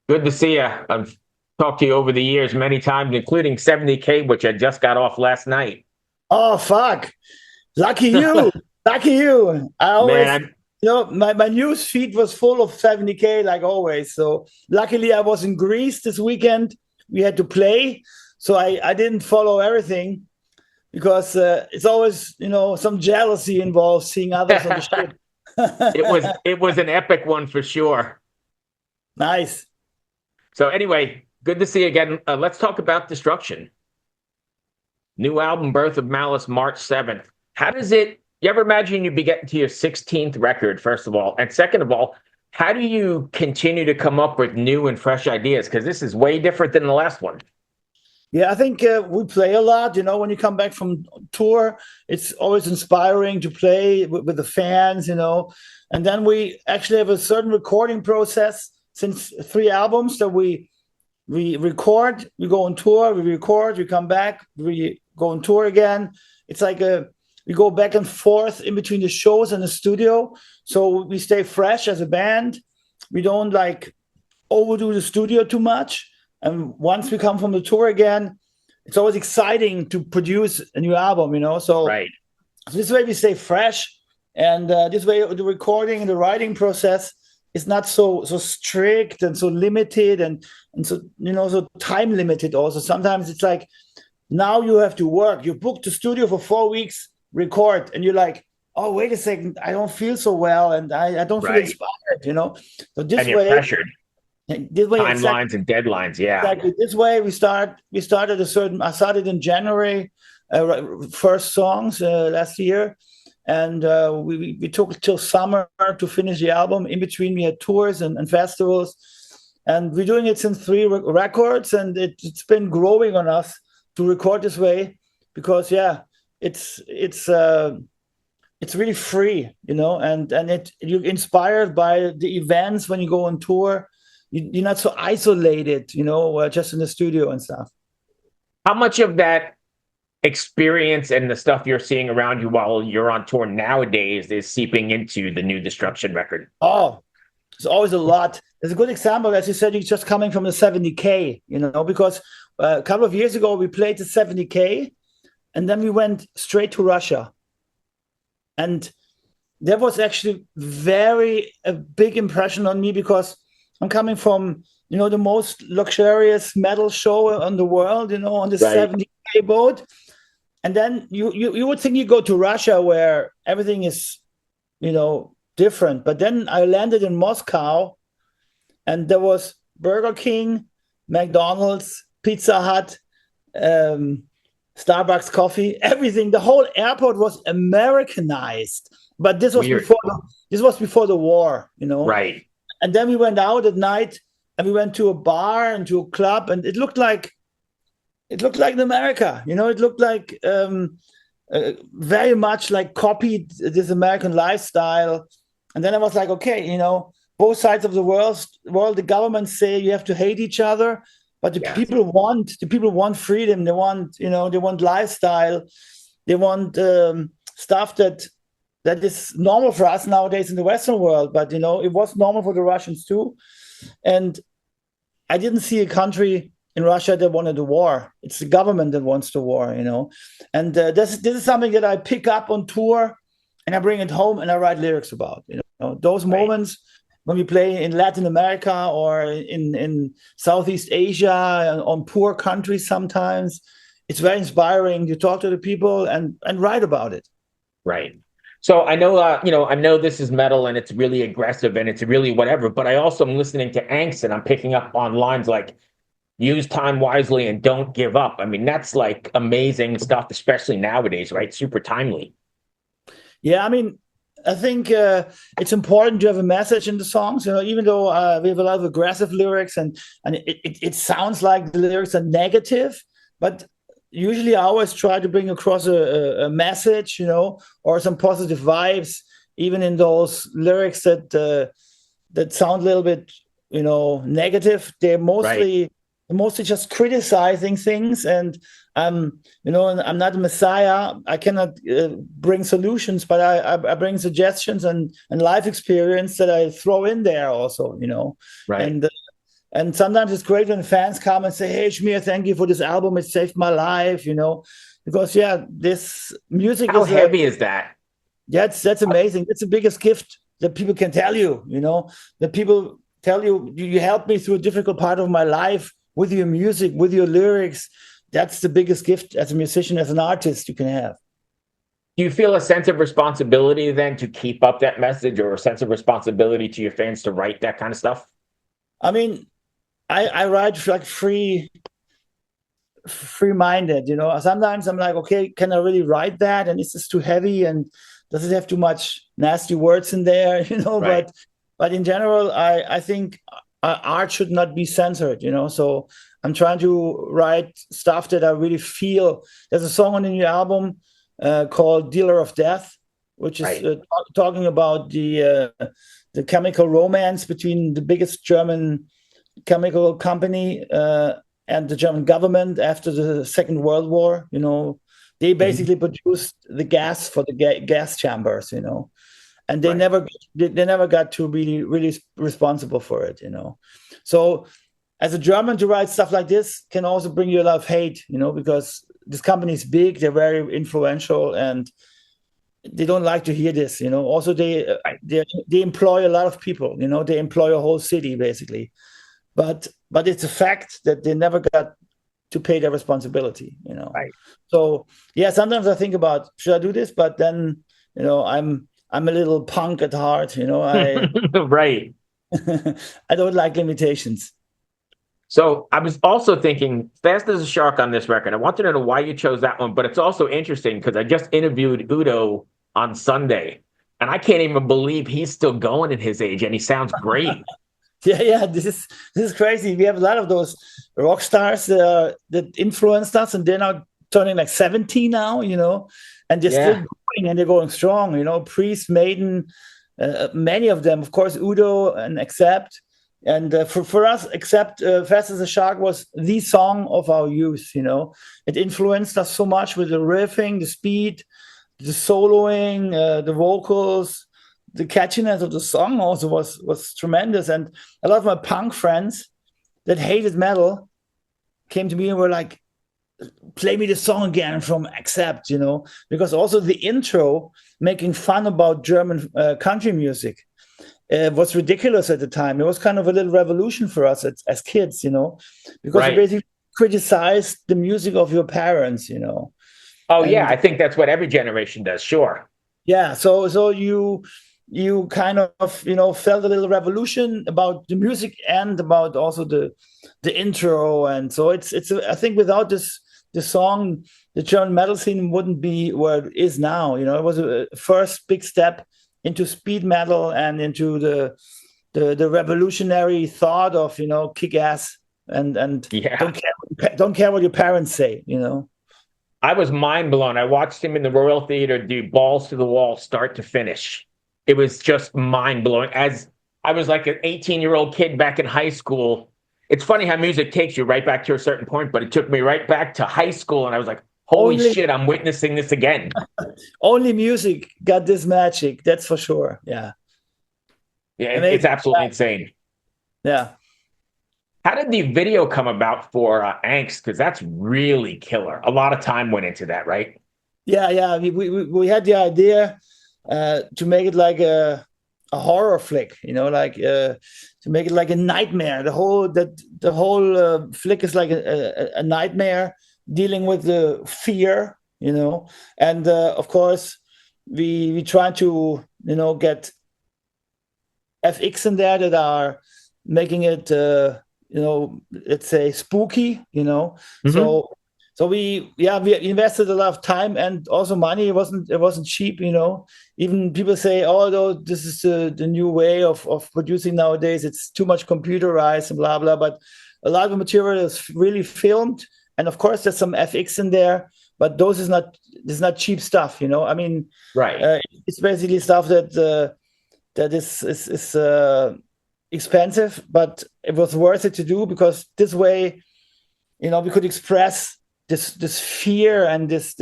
Good to see you. I've talked to you over the years many times, including 70K, which I just got off last night. Oh fuck! Lucky you, lucky you. I Man, always, my news feed was full of 70K like always. So luckily, I was in Greece this weekend. We had to play, so I didn't follow everything because it's always some jealousy involved seeing others on the it ship. was an epic one for sure. Nice. So anyway, good to see you again. Let's talk about Destruction. New album, Birth of Malice, March 7th. How does it, you ever imagine you'd be getting to your 16th record, first of all? And second of all, how do you continue to come up with new and fresh ideas? Because this is way different than the last one. Yeah, I think we play a lot. When you come back from tour, it's always inspiring to play with the fans. And then we actually have a certain recording process since 3 albums that we record, we go on tour, we record, we come back, we go on tour again. It's like we go back and forth in between the shows and the studio, so we stay fresh as a band. We don't like overdo the studio too much. And once we come from the tour again, it's always exciting to produce a new album. Right. So this way we stay fresh, and this way the recording and the writing process is not so strict and so limited and so time limited. Also, sometimes it's like now you have to work. You booked the studio for 4 weeks, record, and you're like, oh, wait a second, I don't feel so well, and I don't feel inspired. So this and you're way, pressured. this way, Timelines and deadlines, yeah. exactly. This way, we started I started in January, first songs last year, and we took till summer to finish the album. In between, we had tours and festivals, and we're doing it since 3 records, and it's been growing on us to record this way because it's really free, and you're inspired by the events when you go on tour. You're not so isolated, just in the studio and stuff. How much of that experience and the stuff you're seeing around you while you're on tour nowadays is seeping into the new Destruction record? Oh, there's always a lot. There's a good example, as you said, you're just coming from the 70K, because a couple of years ago we played the 70K, and then we went straight to Russia. And that was actually a big impression on me because I'm coming from, the most luxurious metal show on the world, on the 70K boat. And then you would think you go to Russia where everything is, different. But then I landed in Moscow, and there was Burger King, McDonald's, Pizza Hut, Starbucks coffee, everything. The whole airport was Americanized. But this was before the war, Right. And then we went out at night, and we went to a bar and to a club, and it looked like in America. It looked like very much like copied this American lifestyle. And then I was like, okay, both sides of the world, the governments say you have to hate each other, but the people want freedom. They want lifestyle. They want stuff that is normal for us nowadays in the Western world. But it was normal for the Russians too. And I didn't see a country in Russia that wanted a war. It's the government that wants the war, And this is something that I pick up on tour, and I bring it home and I write lyrics about. Those moments when we play in Latin America or in Southeast Asia, on poor countries sometimes, it's very inspiring to talk to the people and write about it. Right. So I know this is metal and it's really aggressive and it's really whatever, but I also am listening to A.N.G.S.T and I'm picking up on lines like use time wisely and don't give up. I mean, that's like amazing stuff, especially nowadays, right? Super timely. Yeah, I mean, I think it's important to have a message in the songs, even though we have a lot of aggressive lyrics and it sounds like the lyrics are negative, but usually I always try to bring across a message, or some positive vibes, even in those lyrics that sound a little bit, negative. They're mostly just criticizing things, and I'm not a messiah. I cannot bring solutions, but I bring suggestions and life experience that I throw in there also, Right. And sometimes it's great when fans come and say, "Hey, Schmier, thank you for this album. It saved my life," because this music How is heavy is that? that's amazing. It's the biggest gift that people can tell you, that people tell you, you helped me through a difficult part of my life with your music, with your lyrics. That's the biggest gift as a musician, as an artist you can have. Do you feel a sense of responsibility then to keep up that message, or a sense of responsibility to your fans to write that kind of stuff? I mean, I write like free-minded, Sometimes I'm like, okay, can I really write that? And is this too heavy? And does it have too much nasty words in there? Right. But in general, I think art should not be censored, So I'm trying to write stuff that I really feel. There's a song on the new album called "Dealer of Death," which is Right. talking about the chemical romance between the biggest German chemical company and the German government after the Second World War. They basically produced the gas for the gas chambers, and they Right. never got to be really responsible for it, So as a German, to write stuff like this can also bring you a lot of hate, because this company is big, they're very influential, and they don't like to hear this, Also, Right. they employ a lot of people, They employ a whole city basically, but it's a fact that they never got to pay their responsibility, Right. So yeah, sometimes I think about, should I do this? But then, I'm a little punk at heart, Right. I don't like limitations. So I was also thinking Fast as a Shark on this record. I wanted to know why you chose that one, but it's also interesting because I just interviewed Udo on Sunday, and I can't even believe he's still going at his age, and he sounds great. Yeah. This is crazy. We have a lot of those rock stars that influenced us, and they're now turning like 70 now, and they're still Yeah. going, and they're going strong. Priest, Maiden, many of them, of course, Udo and Accept. And for us, Accept, Fast as a Shark was the song of our youth. It influenced us so much with the riffing, the speed, the soloing, the vocals. The catchiness of the song also was tremendous. And a lot of my punk friends that hated metal came to me and were like, play me the song again from Accept, because also the intro making fun about German country music was ridiculous at the time. It was kind of a little revolution for us as kids, because Right. you basically criticized the music of your parents, Oh, yeah. And I think that's what every generation does. Sure. yeah, so you kind of felt a little revolution about the music and about also the intro, and so I think without the song, the German metal scene wouldn't be where it is now. It was a first big step into speed metal and into the revolutionary thought of kick ass and Yeah. don't care what your parents say. I was mind blown. I watched him in the Royal Theater do Balls to the Wall, start to finish. It was just mind blowing. As I was like an 18-year-old kid back in high school. It's funny how music takes you right back to a certain point, but it took me right back to high school. And I was like, holy Only shit, I'm witnessing this again. only music got this magic, that's for sure. Yeah. Yeah, it's Amazing. absolutely insane. Yeah. How did the video come about for Angst? Because that's really killer. A lot of time went into that, right? Yeah. We had the idea to make it like a horror flick, to make it like a nightmare. The whole flick is like a nightmare dealing with the fear, and of course we try to get FX in there that are making it let's say spooky, Mm-hmm. so we invested a lot of time and also money. It wasn't cheap. Even people say, oh no, this is the new way of producing nowadays, it's too much computerized and blah blah, but a lot of the material is really filmed, and of course there's some FX in there, but those is not this is not cheap stuff. I mean, Right. it's basically stuff that is expensive, but it was worth it to do, because this way, we could express this fear and this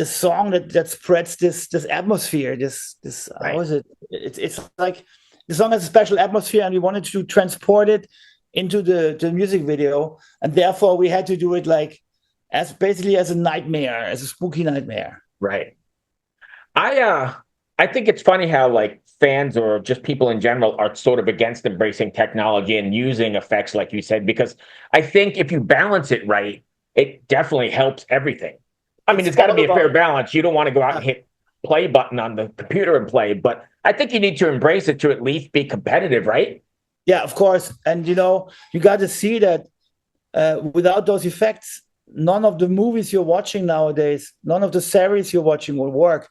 song that spreads this atmosphere. This how Right. is it? It's like the song has a special atmosphere, and we wanted to transport it into the music video, and therefore we had to do it like as basically as a nightmare, as a spooky nightmare. Right. I think it's funny how like fans or just people in general are sort of against embracing technology and using effects, like you said, because I think if you balance it right, it definitely helps everything. I mean, it's got to be a fair balance. You don't want to go out and hit play button on the computer and play, but I think you need to embrace it to at least be competitive, right? Yeah, of course. And you got to see that without those effects, none of the movies you're watching nowadays, none of the series you're watching will work.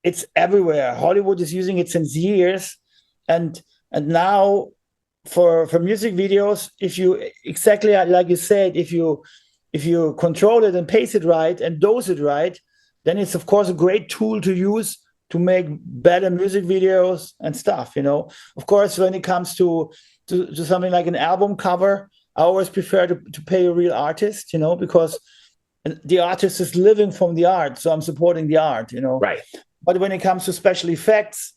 It's everywhere. Hollywood is using it since years, and now for music videos, if you exactly like you said, if you control it and pace it right and dose it right, then it's of course a great tool to use to make better music videos and stuff. Of course, when it comes to something like an album cover, I always prefer to pay a real artist, because the artist is living from the art, so I'm supporting the art. Right. But when it comes to special effects,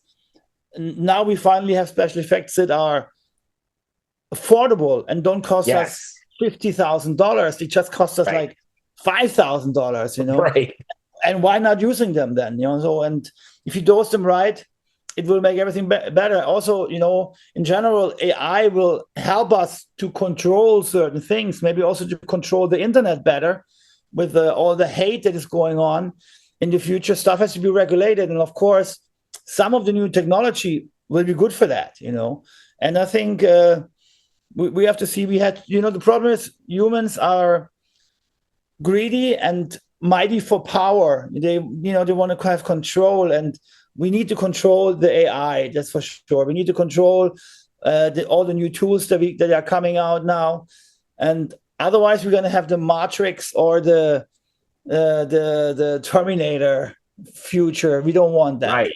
now we finally have special effects that are affordable and don't cost us $50,000. They just cost us like $5,000, Right. And why not using them then? So, and if you dose them right, it will make everything better. Also, in general, AI will help us to control certain things, maybe also to control the internet better with all the hate that is going on. In the future, stuff has to be regulated. And of course, some of the new technology will be good for that, And I think we have to see, the problem is humans are greedy and mighty for power. They want to have control, and we need to control the AI, that's for sure. We need to control all the new tools that are coming out now. And otherwise, we're going to have the Matrix or the Terminator future. We don't want that. Right.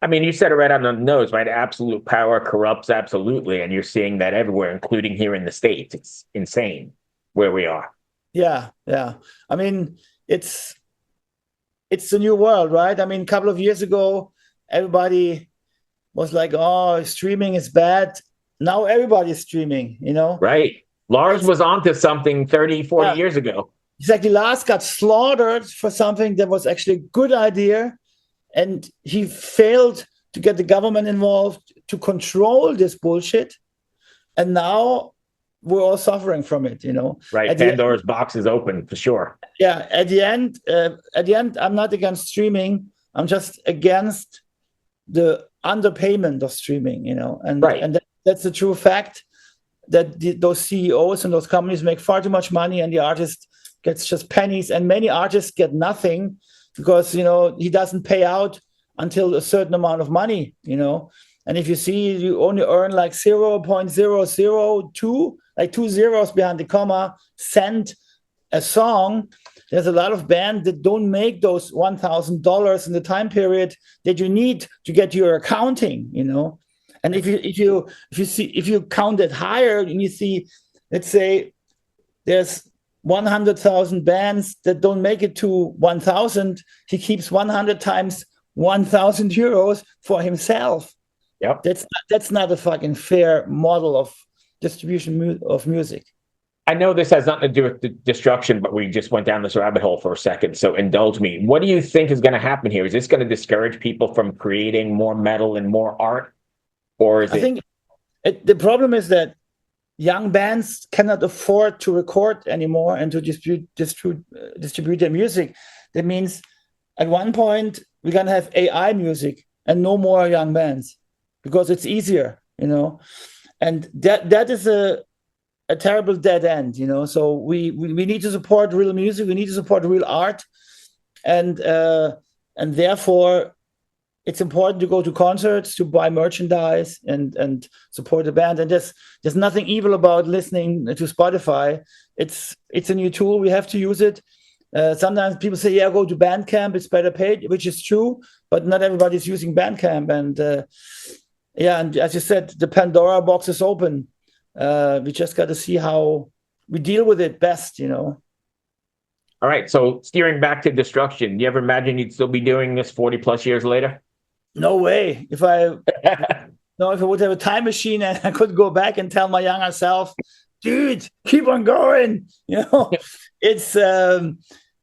I mean, you said it right on the nose, right? Absolute power corrupts absolutely. And you're seeing that everywhere, including here in the States. It's insane where we are. Yeah. Yeah. I mean, it's the new world, right? I mean, a couple of years ago, everybody was like, oh, streaming is bad. Now everybody's streaming, Right. Lars was onto something 30, 40 years ago. Exactly. Lars got slaughtered for something that was actually a good idea. And he failed to get the government involved to control this bullshit. And now we're all suffering from it, Right. Pandora's box is open for sure. Yeah. At the end, I'm not against streaming. I'm just against the underpayment of streaming, and right. And that's the true fact that those CEOs and those companies make far too much money, and the artist gets just pennies, and many artists get nothing because he doesn't pay out until a certain amount of money, and if you see you only earn like 0.002, like 2 zeros behind the comma, cent a song. There's a lot of bands that don't make those $1,000 in the time period that you need to get your accounting, and if you count it higher and you see, let's say there's 100,000 bands that don't make it to 1,000, he keeps 100 times 1,000 euros for himself. Yep. That's not a fucking fair model of distribution of music. I know this has nothing to do with the destruction, but we just went down this rabbit hole for a second, so indulge me. What do you think is going to happen here? Is this going to discourage people from creating more metal and more art? Or is I think the problem is that young bands cannot afford to record anymore and to distribute their music. That means at one point we're going to have AI music and no more young bands because it's easier, and that is a terrible dead end, so we need to support real music, we need to support real art, and therefore it's important to go to concerts, to buy merchandise and support the band. And there's nothing evil about listening to Spotify. It's a new tool, we have to use it. Sometimes people say, yeah, go to Bandcamp, it's better paid, which is true, but not everybody's using Bandcamp. And and as you said, the Pandora box is open. We just got to see how we deal with it best, All right. So steering back to destruction, do you ever imagine you'd still be doing this 40 plus years later? No way. If No, if I would have a time machine and I could go back and tell my younger self, dude, keep on going. It's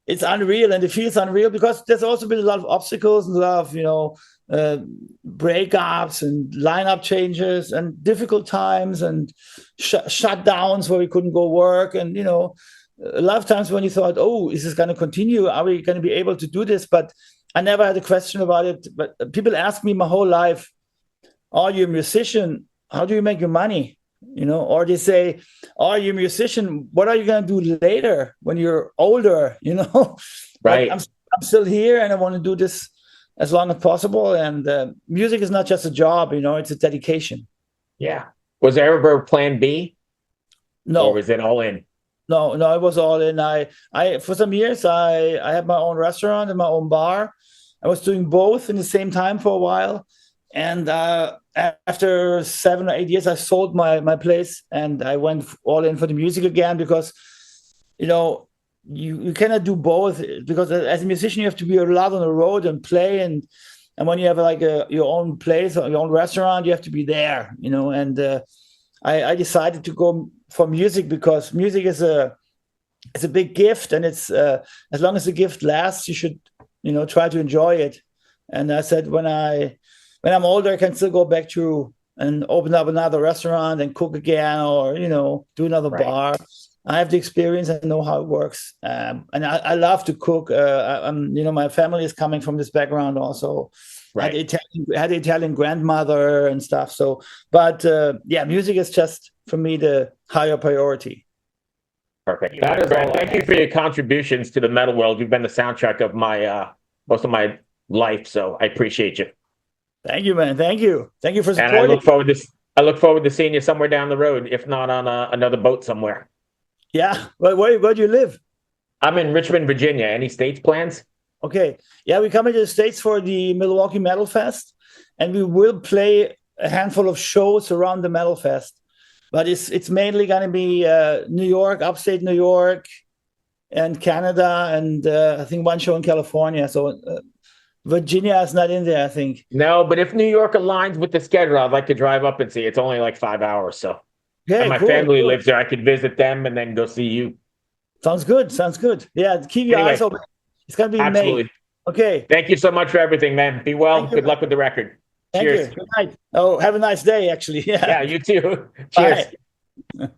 it's unreal, and it feels unreal because there's also been a lot of obstacles and a lot of uh, breakups and lineup changes and difficult times and shutdowns where we couldn't go work, and a lot of times when you thought, oh, is this going to continue? Are we going to be able to do this? But I never had a question about it. But people ask me my whole life, are you a musician? How do you make your money? Or they say, are you a musician? What are you going to do later when you're older? Right. But I'm still here and I want to do this as long as possible. And music is not just a job, it's a dedication. Yeah. Was there ever a plan B? No. Or was it all in? No, it was all in. I for some years I had my own restaurant and my own bar. I was doing both in the same time for a while. And after 7 or 8 years, I sold my place and I went all in for the music again because, you cannot do both because as a musician, you have to be a lot on the road and play. And when you have like your own place or your own restaurant, you have to be there, and I decided to go for music because music is it's a big gift. And it's as long as the gift lasts, you should, try to enjoy it. And I said, when I'm older, I can still go back to and open up another restaurant and cook again, or do another bar. I have the experience and know how it works, and I love to cook. My family is coming from this background also. Right. Had the Italian grandmother and stuff. So, but music is just for me the higher priority. Perfect. That is all. Thank you for your contributions to the metal world. You've been the soundtrack of my most of my life, so I appreciate you. Thank you, man. Thank you for supporting. And I look forward to seeing you somewhere down the road, if not on another boat somewhere. Yeah. Where do you live? I'm in Richmond, Virginia. Any States plans? Okay. Yeah, we're coming to the States for the Milwaukee Metal Fest, and we will play a handful of shows around the Metal Fest. But it's mainly going to be New York, upstate New York, and Canada, and I think one show in California. So Virginia is not in there, I think. No, but if New York aligns with the schedule, I'd like to drive up and see. It's only like 5 hours, so. Okay, and my family lives there. I could visit them and then go see you. Sounds good. Yeah, keep your eyes open. It's going to be absolutely. May. Okay. Thank you so much for everything, man. Be well. Good luck with the record. Cheers. Good night. Oh, have a nice day, actually. Yeah, you too. Cheers. Bye.